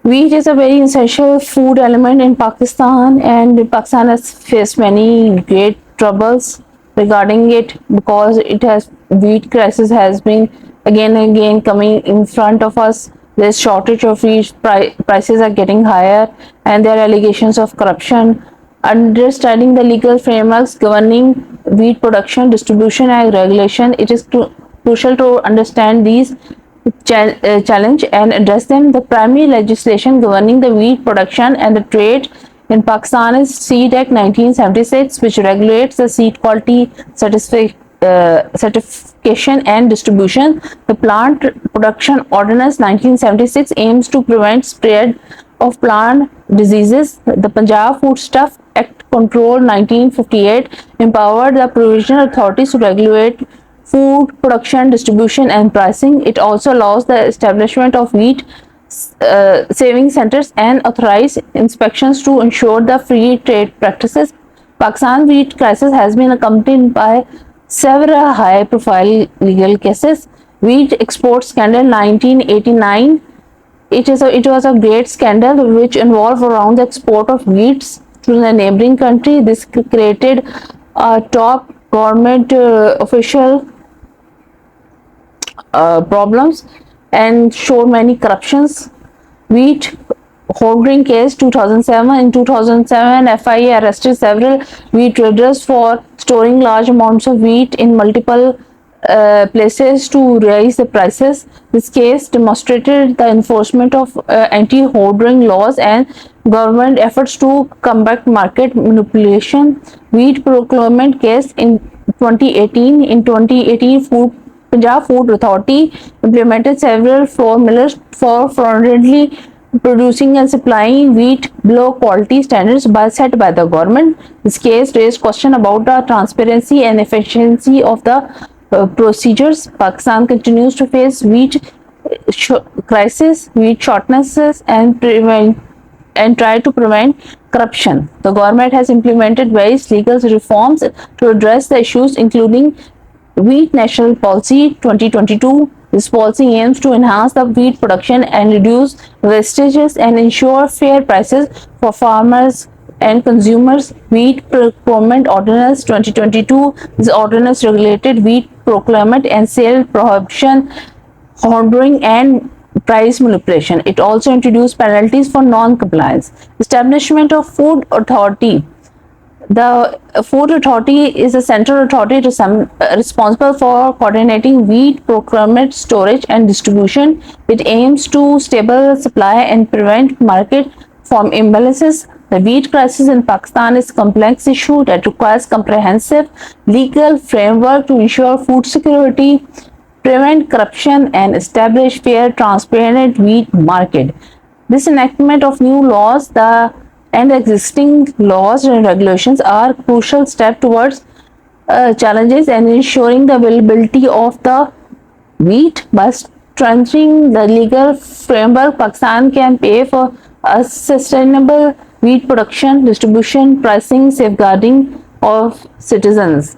Wheat is a very essential food element in Pakistan, and Pakistan has faced many great troubles regarding it because it has wheat crisis has been again and again coming in front of us. There's shortage of wheat, prices are getting higher, and there are allegations of corruption. Understanding the legal frameworks governing wheat production, distribution, and regulation, it is crucial to understand these challenge and address them. The primary legislation governing the wheat production and the trade in Pakistan is Seed Act 1976, which regulates the seed quality certification and distribution. The Plant Production Ordinance 1976 aims to prevent spread of plant diseases. The Punjab Foodstuff Act Control 1958 empowered the provisional authorities to regulate food production, distribution, and pricing. It also allows the establishment of wheat saving centers and authorized inspections to ensure the free trade practices. Pakistan wheat crisis has been accompanied by several high-profile legal cases. Wheat export scandal 1989. It was a great scandal which involved around the export of wheat to the neighboring country. This created a top government official problems and showed many corruptions. Wheat hoarding case 2007. In 2007, FIA arrested several wheat traders for storing large amounts of wheat in multiple places to raise the prices. This case demonstrated the enforcement of anti-hoarding laws and government efforts to combat market manipulation. Wheat procurement case in 2018. In 2018, Punjab Food Authority implemented several flour millers for fraudulently producing and supplying wheat below quality standards set by the government. This case raised question about the transparency and efficiency of the procedures. Pakistan continues to face wheat crisis, wheat shortages, and try to prevent corruption. The government has implemented various legal reforms to address the issues, including Wheat National Policy 2022. This policy aims to enhance the wheat production and reduce wastages and ensure fair prices for farmers and consumers. Wheat Procurement Ordinance 2022. This ordinance regulated wheat procurement and sale prohibition, hoarding, and price manipulation. It also introduced penalties for non-compliance. Establishment of Food Authority. The Food Authority is a central authority responsible for coordinating wheat procurement, storage, and distribution. It aims to stable supply and prevent market from imbalances. The wheat crisis in Pakistan is a complex issue that requires comprehensive legal framework to ensure food security, prevent corruption, and establish fair, transparent wheat market. This enactment of new laws, and existing laws and regulations are crucial step towards challenges and ensuring the availability of the wheat. By strengthening the legal framework, Pakistan can pay for a sustainable wheat production, distribution, pricing, safeguarding of citizens.